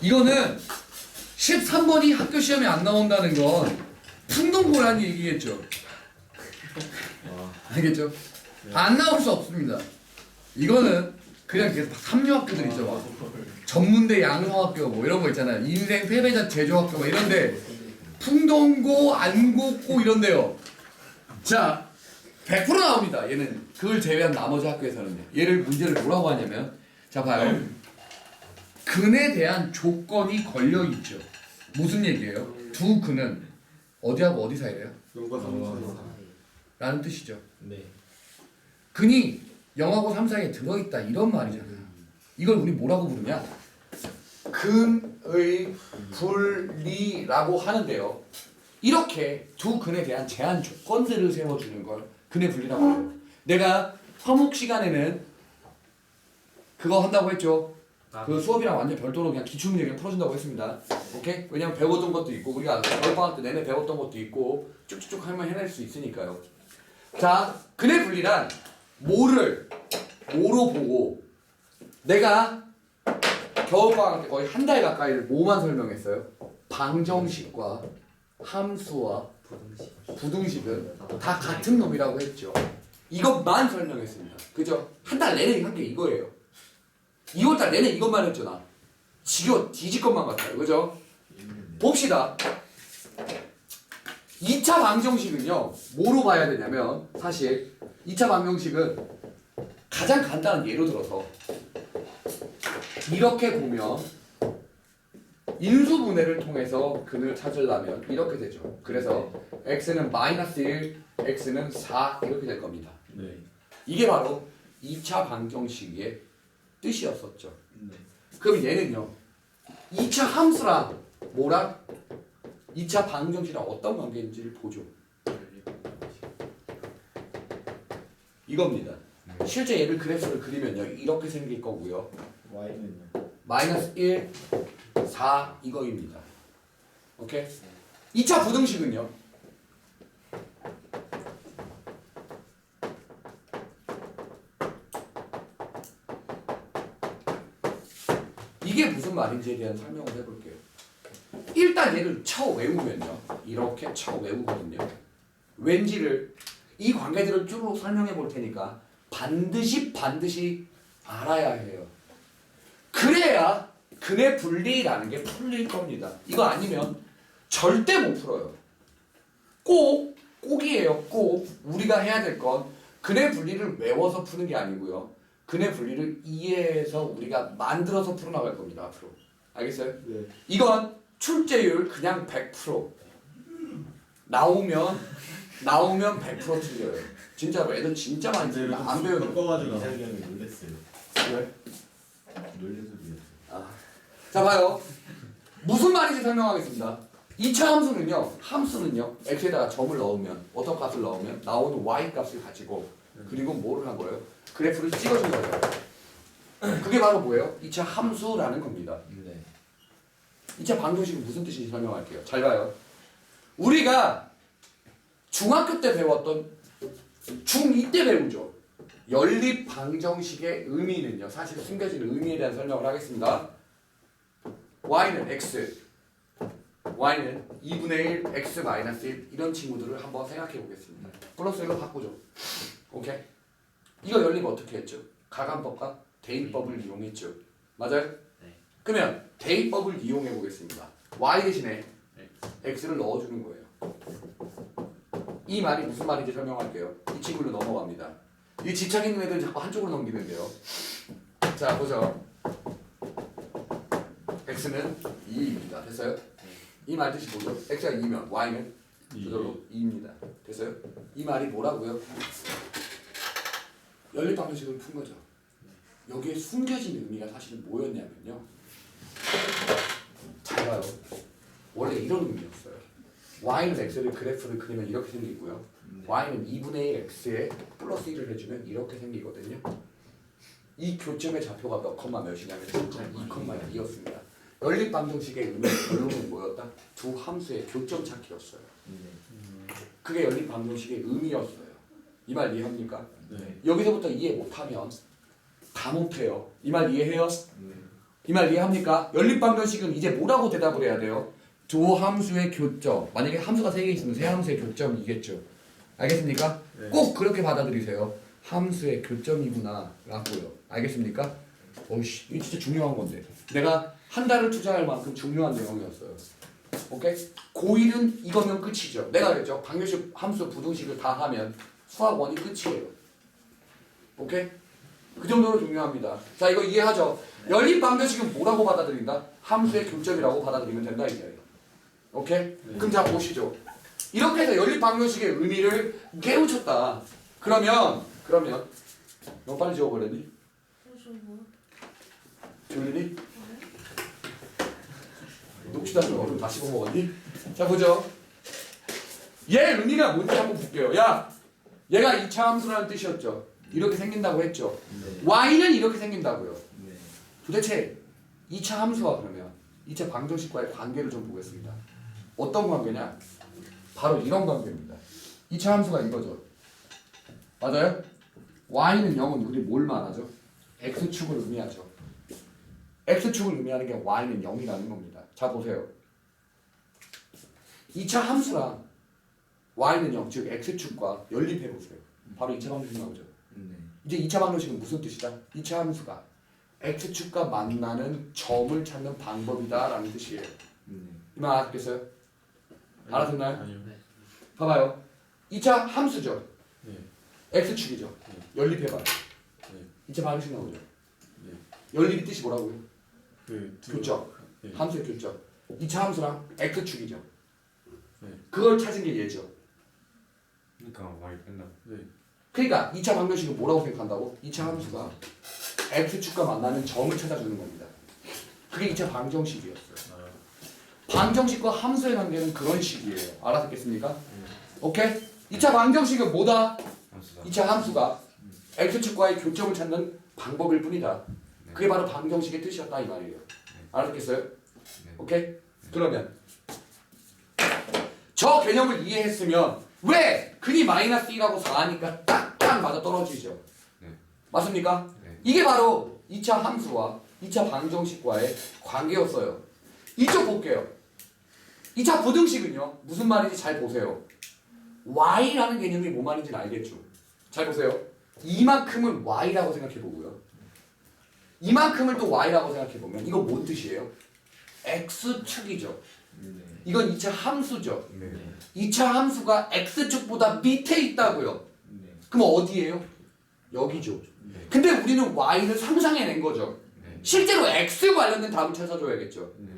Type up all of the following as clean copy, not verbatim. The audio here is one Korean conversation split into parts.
이거는 13번이 학교 시험에 안 나온다는 건 풍동고라는 얘기겠죠. 알겠죠? 안 나올 수 없습니다. 이거는 그냥 계속 삼류학교들 있죠. 막 전문대 양성학교 뭐 이런 거 있잖아요. 인생 패배자 제조학교 뭐 이런데 풍동고, 안국고 이런데요. 자, 100% 나옵니다. 얘는 그걸 제외한 나머지 학교에서는요. 얘를 문제를 뭐라고 하냐면, 자 봐요. 근에 대한 조건이 걸려 있죠. 무슨 얘기예요? 두 근은 어디하고 어디 사이래요? 영과 삼 라는 뜻이죠. 네. 근이 0하고 3 사이에 들어있다 이런 말이잖아요. 이걸 우리 뭐라고 부르냐? 근의 분리라고 하는데요. 이렇게 두 근에 대한 제한 조건들을 세워주는 걸 근의 분리라고 해요. 내가 화목 시간에는 그거 한다고 했죠. 그 수업이랑 완전 별도로 그냥 기출문제 풀어준다고 했습니다. 오케이? 왜냐면 배웠던 것도 있고 우리가 겨울방학 때 내내 배웠던 것도 있고 쭉쭉쭉 하면 해낼 수 있으니까요. 자, 근의 분리란 뭐로 보고 내가 겨울방학 때 거의 한 달 가까이 뭐만 설명했어요? 방정식과 함수와 부등식은 다 같은 놈이라고 했죠. 이것만 설명했습니다. 그죠? 한 달 내내 한 게 이거예요. 2월달 내내 이것만 했죠. 나 지겨 뒤질 것만 같아요. 그죠? 봅시다. 2차 방정식은요 뭐로 봐야 되냐면 사실 2차 방정식은 가장 간단한 예로 들어서 이렇게 보면 인수분해를 통해서 근을 찾으려면 이렇게 되죠. 그래서 x는 -1, x는 4 이렇게 될 겁니다. 네. 이게 바로 2차 방정식의 뜻이었었죠. 네. 그럼 얘는요 2차 함수랑 뭐랑 2차 방정식이랑 어떤 관계인지를 보죠. 이겁니다. 실제 얘를 그래프를 그리면요 이렇게 생길 거고요. Y는요? -1, 4 이거입니다. 오케이? 2차 부등식은요 이게 무슨 말인지에 대한 설명을 해볼게요. 일단 얘를 쳐 외우면요 이렇게 쳐 외우거든요. 왠지를 이 관계들을 쭉 설명해 볼 테니까 반드시 알아야 해요. 그래야 근의 분리라는 게 풀릴 겁니다. 이거 아니면 절대 못 풀어요. 꼭이에요. 꼭 우리가 해야 될 건 근의 분리를 외워서 푸는 게 아니고요. 근의 분리를 이해해서 우리가 만들어서 풀어나갈 겁니다. 앞으로. 알겠어요? 네. 이건 출제율 그냥 100%. 나오면 100% 틀려요. 진짜로 애들 진짜 많이 틀려. 안 배우는 거. 꺾어가지고 이상형이 놀랬어요. 왜? 놀래서 그랬어요. 자 봐요. 무슨 말인지 설명하겠습니다. 2차 함수는요 x에다가 점을 넣으면 어떤 값을 넣으면 나오는 y 값을 가지고 그리고 뭐를 한 거예요? 그래프를 찍어준 거예요. 그게 바로 뭐예요? 2차 함수라는 겁니다. 네. 2차 방정식은 무슨 뜻인지 설명할게요. 잘 봐요. 우리가 중학교 때 배웠던 중2 때 배우죠. 연립 방정식의 의미는요. 사실 숨겨진 의미에 대한 설명을 하겠습니다. y는 x, y는 2분의 1, x 마이너스 1 이런 친구들을 한번 생각해 보겠습니다. 플러스 1로 바꾸죠. 오케이? 이거 연립 어떻게 했죠? 가감법과 대입법을 이용했죠. 맞아요? 네. 그러면 대입법을 이용해 보겠습니다. y 대신에 x를 넣어주는 거예요. 이 말이 무슨 말인지 설명할게요. 이 친구로 넘어갑니다. 이 집착 있는 애들 자꾸 한쪽으로 넘기는데요. 자 보죠. x는 2입니다. 됐어요? 이 말 뜻이 뭐죠? x가 2면 y는 그대로 2입니다. 됐어요? 이 말이 뭐라고요? 연립 방정식을 푼 거죠. 여기에 숨겨진 의미가 사실은 뭐였냐면요. 잘 봐요. 원래 이런 의미였어요. y는 x를 그래프를 그리면 이렇게 생기고요. y는 2분의 1 x에 플러스 1을 해주면 이렇게 생기거든요. 이 교점의 좌표가 몇 컴마 몇이냐면 2,2였습니다. 연립 방정식의 의미 결론은 뭐였다? 두 함수의 교점 찾기였어요. 그게 연립 방정식의 의미였어요. 이 말 이해합니까? 네. 여기서부터 이해 못하면 다 못해요. 이 말 이해해요? 네. 이 말 이해합니까? 연립방정식은 이제 뭐라고 대답을 해야 돼요? 두 함수의 교점. 만약에 함수가 3개 있으면 세 함수의 교점이겠죠. 알겠습니까? 네. 꼭 그렇게 받아들이세요. 함수의 교점이구나 라고요. 알겠습니까? 어이씨, 이거 진짜 중요한 건데. 내가 한 달을 투자할 만큼 중요한 내용이었어요. 오케이? 고1은 이거면 끝이죠. 내가 그랬죠. 방정식, 함수, 부등식을 다 하면 수학 1이 끝이에요. 오케이? 그 정도로 중요합니다. 자, 이거 이해하죠? 연립 방정식은 뭐라고 받아들인다? 함수의 교점이라고 받아들이면 된다 이거예요. 오케이? 그럼 자 보시죠. 이렇게 해서 연립 방정식의 의미를 깨우쳤다. 그러면 너무 빨리 지워버렸니? 졸리니? 녹지도 않은 얼음 다 씹어먹었니? 자 보죠. 얘 의미가 뭔지 한번 볼게요. 야, 얘가 2차 함수라는 뜻이었죠. 이렇게 생긴다고 했죠. 네. y는 이렇게 생긴다고요. 네. 도대체 2차 함수와 그러면 2차 방정식과의 관계를 좀 보겠습니다. 어떤 관계냐? 바로 이런 관계입니다. 2차 함수가 이거죠. 맞아요? y는 0은 우리 뭘 말하죠? x축을 의미하죠. x축을 의미하는 게 y는 0이라는 겁니다. 자 보세요. 2차 함수랑 y는 0, 즉 x축과 연립해 보세요. 바로 2차 방정식 나오죠. 네. 이제 2차 방정식은 무슨 뜻이다? 2차 함수가 x축과 만나는 점을 찾는 방법이다 라는 뜻이에요. 네. 이 말 알아듣겠어요? 알아듣나요? 아니요. 봐봐요. 2차 함수죠. 네. x축이죠. 연립해봐요. 네. 2차 방정식 나오죠. 네. 연립이 뜻이 뭐라고요? 그 교점. 네. 함수의 교점. 2차 함수랑 x축이죠. 네. 그걸 찾은 게 얘죠. 그러니까 많이 뺀다. 네. 그러니까 2차 방정식은 뭐라고 생각한다고? 2차 함수가 x축과 만나는 점을 찾아주는 겁니다. 그게 2차 방정식이었어요. 아. 방정식과 함수의 관계는 그런 식이에요. 알아듣겠습니까? 오케이? 2차 방정식은 뭐다? 함수다. 2차 함수가 x축과의 교점을 찾는 방법일 뿐이다. 그게 바로 방정식의 뜻이었다 이 말이에요. 알아듣겠어요? 네. 오케이? 그러면 저 개념을 이해했으면 왜 근이 마이너스 1하고 4하니까 딱딱 맞아 떨어지죠? 네. 맞습니까? 네. 이게 바로 2차 함수와 2차 방정식과의 관계였어요. 이쪽 볼게요. 2차 부등식은요. 무슨 말인지 잘 보세요. y라는 개념이 뭐 말인지는 알겠죠? 잘 보세요. 이만큼을 y라고 생각해 보고요. 이만큼을 또 y라고 생각해 보면 이거 뭔 뜻이에요? x축이죠. 네. 이건 2차 함수죠. 네. 2차 함수가 x축보다 밑에 있다고요. 네. 그럼 어디예요? 여기죠. 네. 근데 우리는 y를 상상해낸 거죠. 네. 실제로 x 관련된 답을 찾아줘야겠죠. 네.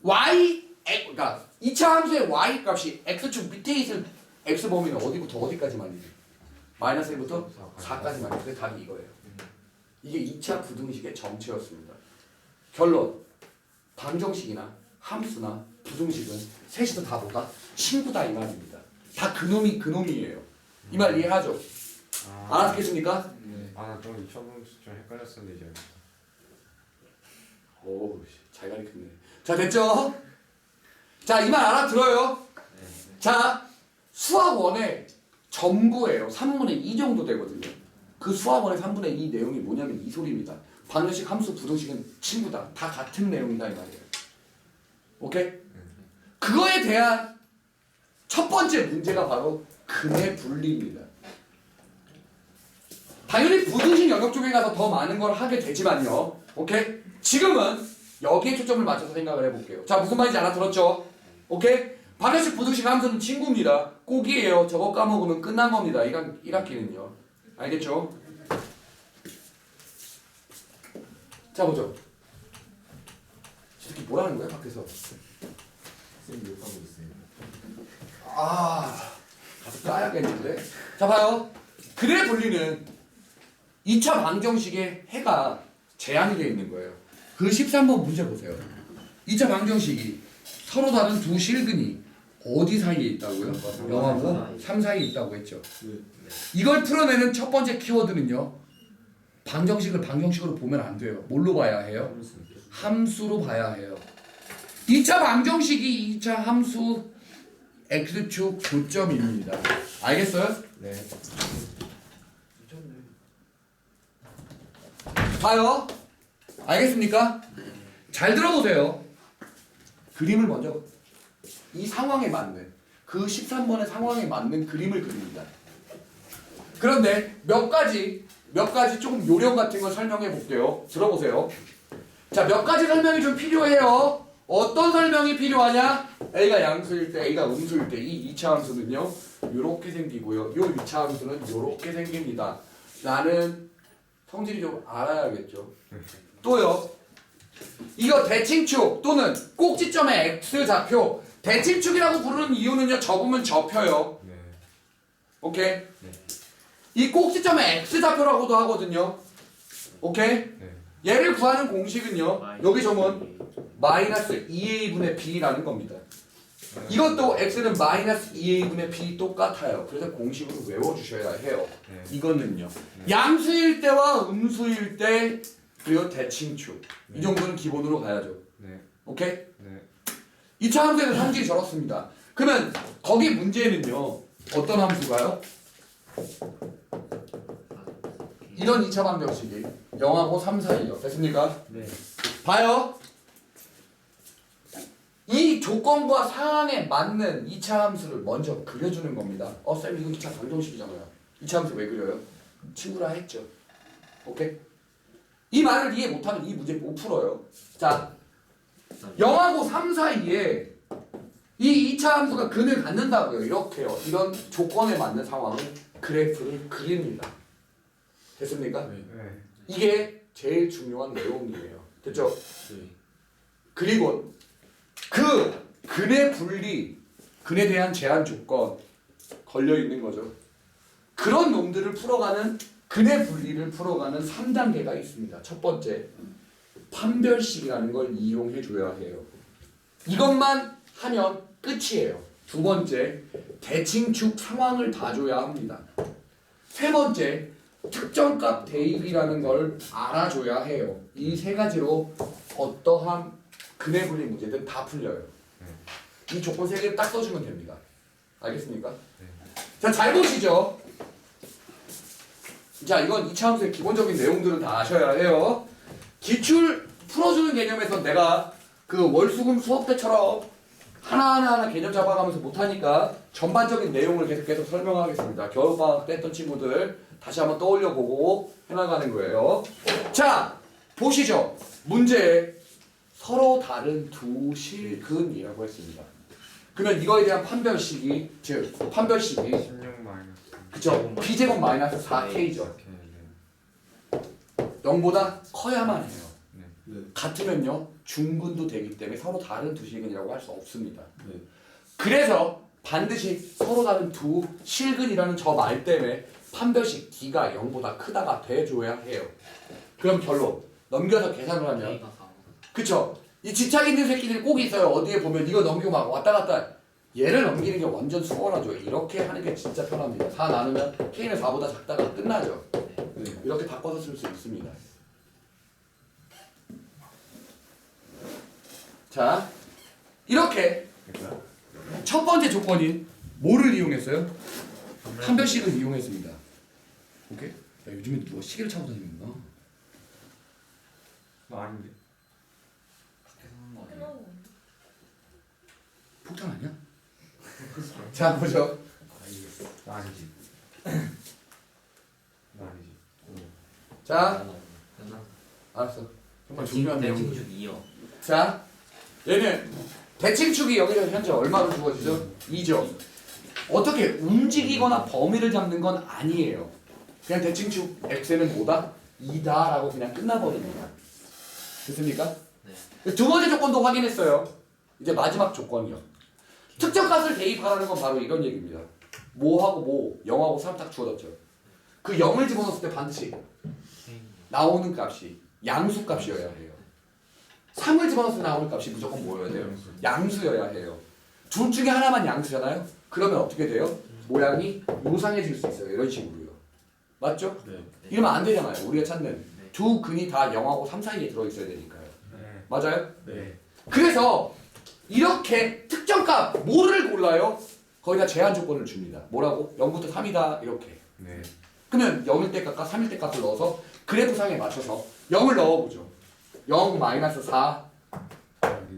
그러니까 2차 함수의 y 값이 x축 밑에 있을 x 범위는 어디부터 어디까지 말이죠? 마이너스 1부터 4까지 말이죠. 그 답이 이거예요. 이게 2차 부등식의 정체였습니다. 결론. 방정식이나 함수나 부등식은 셋이서 다 뭐다? 친구다 이 말입니다. 다 그놈이 그놈이에요. 이 말 이해하죠? 알아듣겠습니까? 네. 아나좀 2,000원 좀 헷갈렸었는데 이제. 오, 잘 가르쳤네. 자, 됐죠? 자, 이 말 알아들어요? 자, 수학원의 전부예요. 3분의 2 정도 되거든요. 그 수학원의 3분의 2 내용이 뭐냐면 이 소리입니다. 방정식, 함수, 부등식은 친구다. 다 같은 내용이다 이 말이에요. 오케이? 그거에 대한 첫 번째 문제가 바로 근의 분리입니다. 당연히 부등식 영역 쪽에 가서 더 많은 걸 하게 되지만요. 오케이? 지금은 여기에 초점을 맞춰서 생각을 해볼게요. 자, 무슨 말인지 알아들었죠? 오케이? 방정식, 부등식, 함수는 친구입니다. 꼭이에요. 저거 까먹으면 끝난 겁니다. 1학기는요. 알겠죠? 자, 보죠. 이렇게 뭐라는 거야, 밖에서? 선생님 욕하고 있어요. 아, 가서 까야겠는데? 자, 봐요. 근의 분리는 2차 방정식의 해가 제한이 되어 있는 거예요. 그 13번 문제 보세요. 2차 방정식이 서로 다른 두 실근이 어디 사이에 있다고요? 0하고 3 사이에 있다고 했죠. 이걸 풀어내는 첫 번째 키워드는요. 방정식을 방정식으로 보면 안 돼요. 뭘로 봐야 해요? 함수로 봐야 해요. 2차 방정식이 2차 함수 x축 교점입니다. 알겠어요? 네. 봐요. 알겠습니까? 잘 들어보세요. 그림을 먼저 이 상황에 맞는 그 13번의 상황에 맞는 그림을 그립니다. 그런데 몇 가지 조금 요령 같은 걸 설명해 볼게요. 들어보세요. 자, 몇 가지 설명이 좀 필요해요. 어떤 설명이 필요하냐? A가 양수일 때, A가 음수일 때 이 2차 함수는요 요렇게 생기고요, 요 2차 함수는 요렇게 생깁니다. 나는 성질이 좀 알아야겠죠. 또요, 이거 대칭축 또는 꼭지점의 X좌표, 대칭축이라고 부르는 이유는요 접으면 접혀요. 네. 오케이? 네. 이 꼭지점의 X좌표라고도 하거든요. 오케이? 네. 얘를 구하는 공식은요 여기 점은 마이너스 2a분의 b라는 겁니다. 이것도 x는 마이너스 2a분의 b 똑같아요. 그래서 공식으로 외워주셔야 해요. 네. 이거는요 양수일 때와 음수일 때 그리고 대칭축 이 정도는 기본으로 가야죠. 네. 오케이? 네. 2차 함수에는 성질이 저렇습니다. 그러면 거기 문제는요 어떤 함수가요? 이런 2차 방정식이 0하고 3 사이요. 됐습니까? 네. 봐요. 이 조건과 상황에 맞는 2차 함수를 먼저 그려주는 겁니다. 쌤 이거 2차 방정식이잖아요. 2차 함수 왜 그려요? 친구라 했죠. 오케이? 이 말을 이해 못하면 이 문제 못 풀어요. 자, 0하고 3 사이에 이 2차 함수가 근을 갖는다고요. 이렇게요. 이런 조건에 맞는 상황을 그래프를 그립니다. 됐습니까? 네. 네. 이게 제일 중요한 내용이에요. 됐죠? 네. 그리고 그 근의 분리, 근에 대한 제한 조건 걸려 있는 거죠. 그런 놈들을 풀어가는 근의 분리를 풀어가는 3단계가 있습니다. 첫 번째, 판별식이라는 걸 이용해 줘야 해요. 이것만 하면 끝이에요. 두 번째, 대칭축 상황을 봐줘야 합니다. 세 번째, 특정값 대입이라는 걸 알아줘야 해요. 이 세 가지로 어떠한 근의 분리 문제든 다 풀려요. 이 조건 세 개를 딱 써주면 됩니다. 알겠습니까? 자, 잘 보시죠. 자, 이건 2차 함수의 기본적인 내용들은 다 아셔야 해요. 기출 풀어주는 개념에서 내가 그 월수금 수업 때처럼 하나하나 개념 잡아가면서 못하니까 전반적인 내용을 계속 설명하겠습니다. 겨울방학 때 했던 친구들 다시 한번 떠올려보고 해나가는 거예요. 자, 보시죠. 문제에 서로 다른 두 실근이라고 했습니다. 그러면 이거에 대한 판별식이, 즉 판별식이 16 마이너스. 그쵸? b제곱 마이너스 4k죠. 오케이. 네. 0보다 커야만 해요. 네. 네. 같으면요 중근도 되기 때문에 서로 다른 두 실근이라고 할 수 없습니다. 네. 그래서 반드시 서로 다른 두 실근이라는 저 말 때문에 판별식 d가 0보다 크다가 돼줘야 해요. 그럼 결론 넘겨서 계산을 하면 그쵸? 이 집착 있는 새끼들이 꼭 있어요. 어디에 보면 이거 넘기고 막 왔다 갔다. 얘를 넘기는 게 완전 수월하죠. 이렇게 하는 게 진짜 편합니다. 4 나누면 k는 4보다 작다가 끝나죠. 네. 이렇게 바꿔서 쓸 수 있습니다. 자, 이렇게 첫 번째 조건인 뭐를 이용했어요? 판별식을 이용했습니다. 오케이? 야, 요즘에 누가 시계를 차고 다니는구나. 나 아닌데. 폭탄 아니야? 자, 보죠. 나 아니지. 나 아니지. 자, 알았어. 정말 중요한 내용. 대칭축 2요. 자, 얘는 대칭축이 여기서 현재 얼마로 주어지죠? 2죠. 어떻게 움직이거나 범위를 잡는 건 아니에요. 그냥 대칭축 x는 뭐다? 2다라고 그냥 끝나버립니다. 됐습니까? 네. 두 번째 조건도 확인했어요. 이제 마지막 조건이요. 특정 값을 대입하라는 건 바로 이런 얘기입니다. 뭐하고 뭐, 0하고 3 딱 주어졌죠. 그 0을 집어넣었을 때 반드시 나오는 값이 양수값이어야 해요. 3을 집어넣었을 때 나오는 값이 무조건 뭐여야 돼요? 양수여야 해요. 둘 중에 하나만 양수잖아요? 그러면 어떻게 돼요? 모양이 요상해질 수 있어요. 이런 식으로요. 맞죠? 네. 이러면 안 되잖아요. 우리가 찾는 두 근이 다 0하고 3 사이에 들어있어야 되니까요. 네. 맞아요? 네. 그래서 이렇게 특정값 뭐를 골라요? 거기다 제한 조건을 줍니다. 뭐라고? 0부터 3이다 이렇게. 네. 그러면 0일 때 값과 3일 때 값을 넣어서 그래프상에 맞춰서 0을 넣어보죠. 0 마이너스 4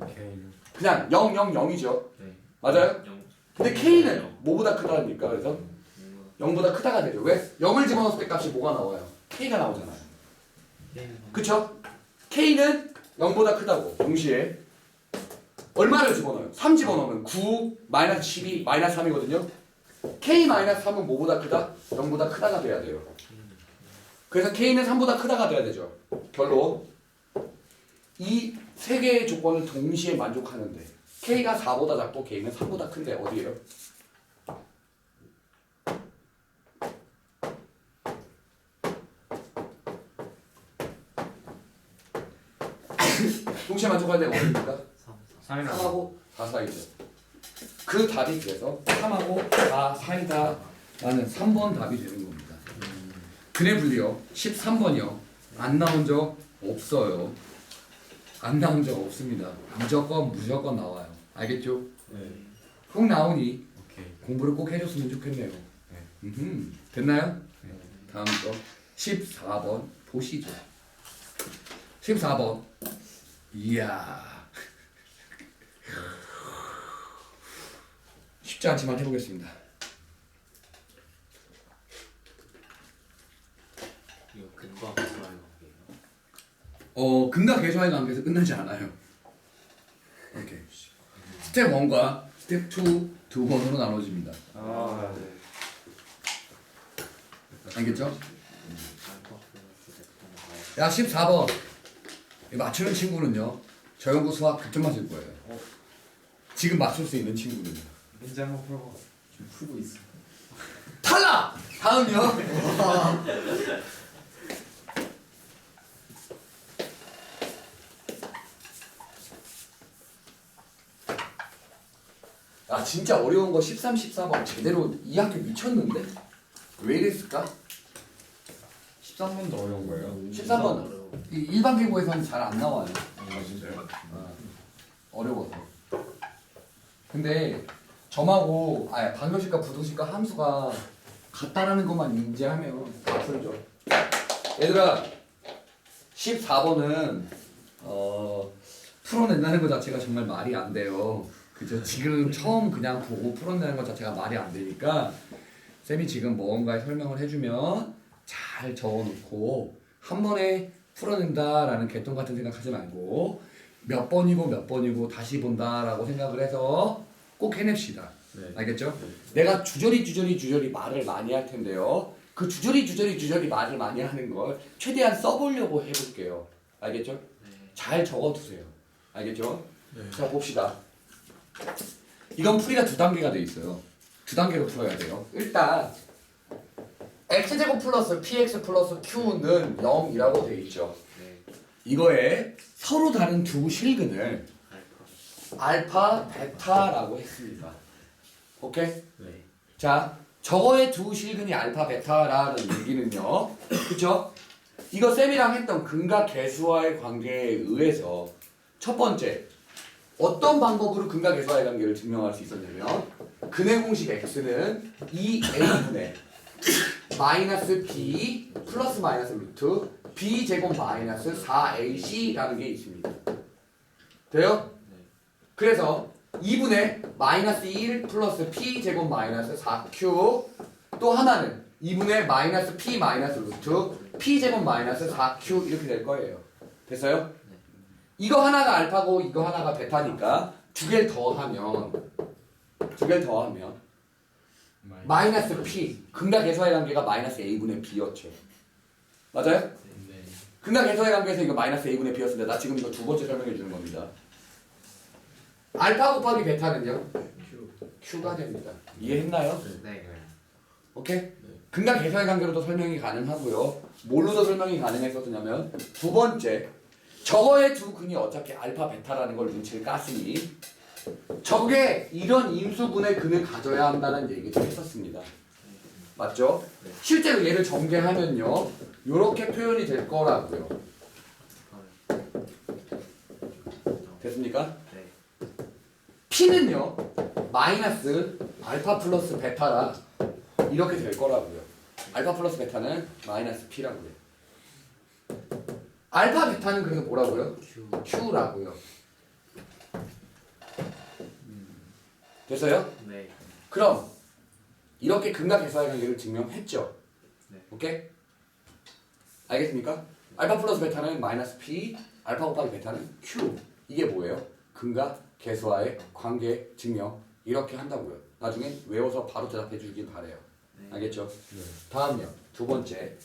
K는 그냥 0, 0, 0이죠. 네. 맞아요? 영. 근데 K는 뭐보다 크다니까. 그래서 0보다 크다가 되죠. 왜? 0을 집어넣었을 때 값이 뭐가 나와요? K가 나오잖아요. 그쵸? K는 0보다 크다고. 동시에 얼마를 집어넣어요? 3 집어넣으면 9, 마이너스 12, 마이너스 3이거든요. K 마이너스 3은 뭐보다 크다? 0보다 크다가 돼야 돼요. 그래서 K는 3보다 크다가 돼야 되죠. 결론 이 세 개의 조건을 동시에 만족하는데 K가 4보다 작고 K는 3보다 큰데 어디예요? 동시에 만족할 때가 어디입니까? 3이라 3하고 4 사이죠. 그 답이 그래서 3하고 4 사이다 라는 3번 답이 되는 겁니다. 근해 분리요 13번이요 안 나온 적 없어요. 안 나온 적 없습니다. 무조건 나와요. 알겠죠? 네. 꼭 나오니 오케이. 공부를 꼭 해줬으면 좋겠네요. 됐나요? 네. 다음 거 14번 보시죠. 14번 이야 쉽지 않지만 해보겠습니다. 이거 근과 계수와의 관계예요. 근과 계수와의 관계에서 끝나지 않아요. 오케이. 스텝 1과 스텝 2 두 번으로 나눠집니다. 아, 네. 알겠죠? 야 14번 맞추는 친구는요 저 연구 수학 그때 맞을 거예요. 지금 맞출 수 있는 친구는요. 문제 한번 풀어봐. 지금 풀고 있어. 탈락! 다음이요. 야 진짜 어려운 거 13, 14번 제대로 이 학교 미쳤는데? 왜 이랬을까? 13번도 어려운 거예요? 13번 이 일반 계고에서는 잘 안 나와요. 아, 진짜요? 어려워서. 근데 점하고 방정식과 부등식과 함수가 같다라는 것만 인지하면 다 풀죠. 얘들아 14번은 풀어낸다는 것 자체가 정말 말이 안 돼요. 그죠? 지금 처음 그냥 보고 풀어내는 것 자체가 말이 안 되니까 쌤이 지금 뭔가에 설명을 해주면 잘 적어놓고 한 번에 풀어낸다라는 개똥 같은 생각하지 말고 몇 번이고 다시 본다라고 생각을 해서 꼭 해냅시다. 네. 알겠죠? 내가 주저리 말을 많이 할 텐데요. 그 주저리 말을 많이 하는 걸 최대한 써보려고 해볼게요. 알겠죠? 잘 적어두세요. 알겠죠? 네. 자 봅시다. 이건 풀이가 두 단계가 돼 있어요. 두 단계로 풀어야 돼요. 일단 x제곱 플러스 px 플러스 q는 0이라고 돼 있죠. 이거에 서로 다른 두 실근을 알파, 베타라고 했습니다. 오케이? 네. 자, 저거의 두 실근이 알파, 베타라는 얘기는요. 그쵸? 이거 쌤이랑 했던 근과 계수와의 관계에 의해서 첫 번째 어떤 방법으로 근과 계수와의 관계를 증명할 수 있었냐면 근의 공식 x는 2a분의 마이너스 b 플러스 마이너스 루트 b 제곱 마이너스 4ac라는 게 있습니다. 돼요? 그래서 2분의 마이너스 1 플러스 p 제곱 마이너스 4q 또 하나는 2분의 마이너스 p 마이너스 루트 p 제곱 마이너스 4q 이렇게 될 거예요. 됐어요? 이거 하나가 알파고 이거 하나가 베타니까 두 개를 더하면 마이너스 p 근과 계수와의 관계가 마이너스 a분의 b였죠. 맞아요? 네. 근과 계수와의 관계에서 이거 마이너스 a분의 b였습니다. 나 지금 이거 두 번째 설명해 주는 겁니다. 알파 곱하기 베타는요? q가 됩니다. 이해했나요? 네. 오케이? 근과 계수와의 관계로도 설명이 가능하고요. 뭘로도 설명이 가능했었냐면 두 번째 저거의 두 근이 어차피 알파 베타라는 걸 눈치를 깠으니 저게 이런 임수분의 근을 가져야 한다는 얘기도 했었습니다. 맞죠? 실제로 얘를 전개하면요 요렇게 표현이 될 거라고요. 됐습니까? P는요 마이너스 알파 플러스 베타라 이렇게 될 거라고요. 알파 플러스 베타는 마이너스 P라고요. 알파 베타는 그래서 뭐라고요? Q라고요. 됐어요? 네. 그럼 이렇게 근과 계수의 관계를 증명했죠. 네. 오케이? 알겠습니까? 알파 플러스 베타는 마이너스 P, 알파 곱하기 베타는 Q. 이게 뭐예요? 근과 계수와의 관계 증명. 이렇게 한다고요. 나중에 외워서 바로 대답해 주길 바래요. 네. 알겠죠? 네. 다음요. 두 번째.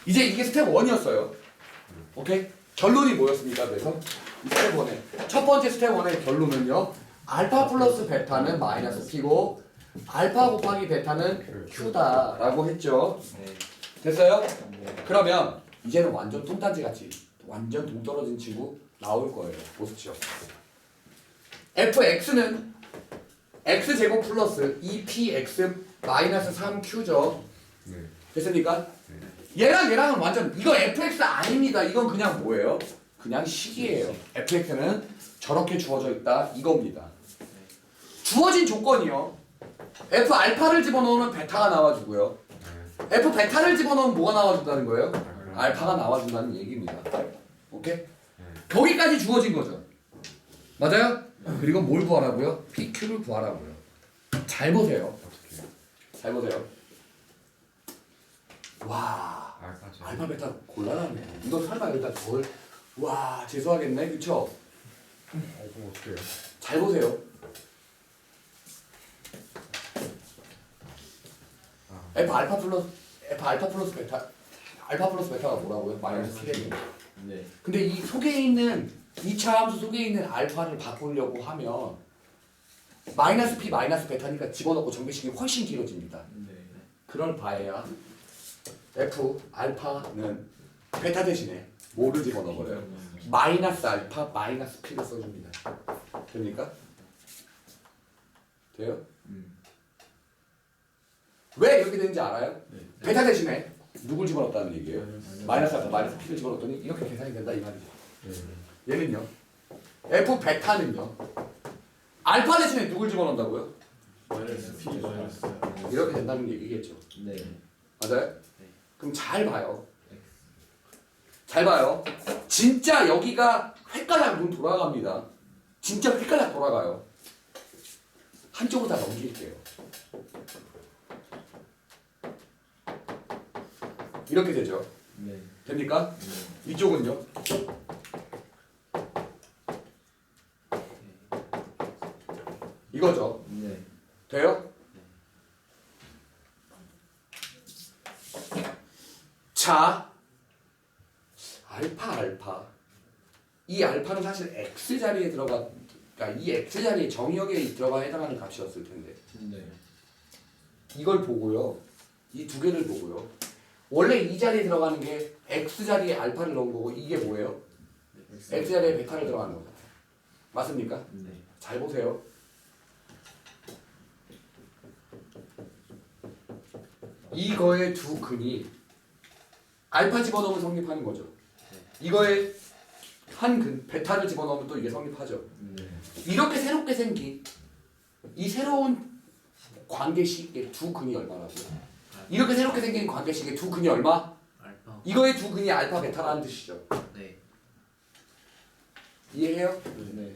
이제 이게 스텝 1이었어요. 오케이? 결론이 뭐였습니까? 그래서 이 스텝 1의 첫 번째 스텝 1의 결론은요. 알파 플러스 베타는 마이너스 P고 알파 곱하기 베타는 Q다라고 했죠. 네. 됐어요? 네. 그러면 이제는 완전 뚱딴지 같이 완전 동떨어진 친구 나올 거예요. 보십시오. fx는 x제곱 플러스 2px 마이너스 3q죠. 네. 됐습니까? 얘랑은 완전 이거 fx 아닙니다. 이건 그냥 뭐예요? 그냥 식이에요. fx는 저렇게 주어져 있다 이겁니다. 주어진 조건이요. f 알파를 집어넣으면 베타가 나와주고요. 네. f 베타를 집어넣으면 뭐가 나와준다는 거예요? 알파가 나와준다는 얘기입니다. 오케이? 거기까지 주어진 거죠. 맞아요? 그리고 뭘 구하라고요? PQ를 구하라고요. 잘 보세요. 어떻게? 잘 보세요. 와, 알파죠. 알파 베타 곤란하네. 이거 설마 일단 덜. 와, 재수하겠네, 그쵸? 그럼 어떻게 해요? 잘 보세요. F 알파 플러스 베타. 알파 플러스 베타가 뭐라고요? 마이너스 3. 네. 근데 이 속에 있는 2차 함수 속에 있는 알파를 바꾸려고 하면 마이너스 p 마이너스 베타니까 집어넣고 정비식이 훨씬 길어집니다. 네. 그럴 바에야 f 알파는 베타 대신에 뭐를 집어넣어버려요? 마이너스 알파 마이너스 p를 써줍니다. 됩니까? 돼요? 왜 이렇게 되는지 알아요? 네. 베타 대신에 누굴 집어넣었다는 얘기예요? 마이너스 알파 마이너스 p를 집어넣었더니 이렇게 계산이 된다 이 말이죠. 얘는요. f 베타는요. 알파 대신에 누굴 집어넣는다고요? 마이너스 P 마이너스. 이렇게 된다는 얘기겠죠. 네. 맞아요? 네. 그럼 잘 봐요. 잘 봐요. 진짜 여기가 헷갈락 눈 돌아갑니다. 진짜 헷갈락 돌아가요. 한쪽으로 다 넘길게요. 이렇게 되죠. 네. 됩니까? 이쪽은요. 이거죠. 네. 돼요? 자, 알파. 이 알파는 사실 x 자리에 들어가, 그러니까 이 x 자리에 정의역에 들어가 해당하는 값이었을 텐데 네. 이걸 보고요. 이 두 개를 보고요. 원래 이 자리에 들어가는 게 x 자리에 알파를 넣은 거고 이게 뭐예요? x 자리에 베타를 들어가는 거죠. 맞습니까? 네. 잘 보세요. 이거의 두 근이 알파 집어넣으면 성립하는 거죠. 이거에 한 근, 베타를 집어넣으면 또 이게 성립하죠. 네. 이렇게 새롭게 생긴 이 새로운 관계식의 두 근이 얼마라고요? 이렇게 새롭게 생긴 관계식의 두 근이 얼마? 알파. 이거의 두 근이 알파, 베타라는 뜻이죠. 네. 이해해요? 네.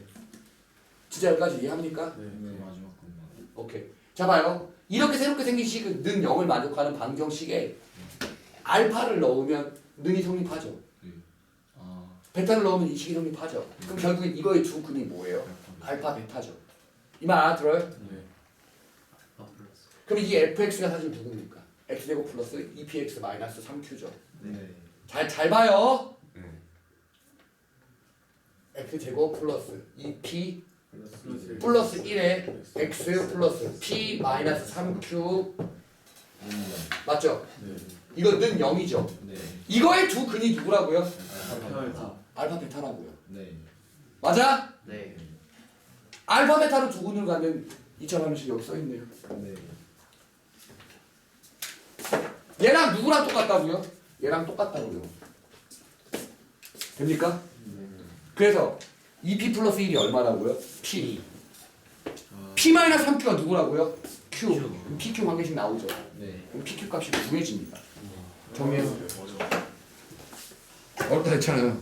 진짜 여기까지 이해합니까? 네. 마지막 것만. 오케이. 자 봐요. 이렇게 새롭게 생긴 식은 는 0을 만족하는 방정식에 알파를 넣으면 는이 성립하죠. 아. 베타를 넣으면 이 식이 성립하죠. 그럼 결국엔 이거의 두 근이 뭐예요? 알파, 베타죠. 이 말 알아들어요? 네. 알파 플러스. 그럼 이 fx가 사실 누굽니까? x제곱 플러스 2px 마이너스 3q죠. 네. 잘 봐요. 네. x제곱 플러스 2p 플러스. 플러스 1에 x 플러스 p 마이너스 3q 맞죠? 네. 이거는 0이죠. 네. 이거의 두 근이 누구라고요? 알파. 알파 베타라고요. 네. 맞아? 네. 알파 베타로 두 근을 갖는 2차 방정식 여기 써있네요. 네. 얘랑 누구랑 똑같다고요? 얘랑 똑같다고요. 됩니까? 그래서 2p 플러스 1이 얼마라고요? p. p 마이너스 3q가 누구라고요? q. 그럼 pq 관계식 나오죠. 네. 그럼 pq 값이 구해집니다. 정리해보세요. 맞아. 어렵다 했잖아요.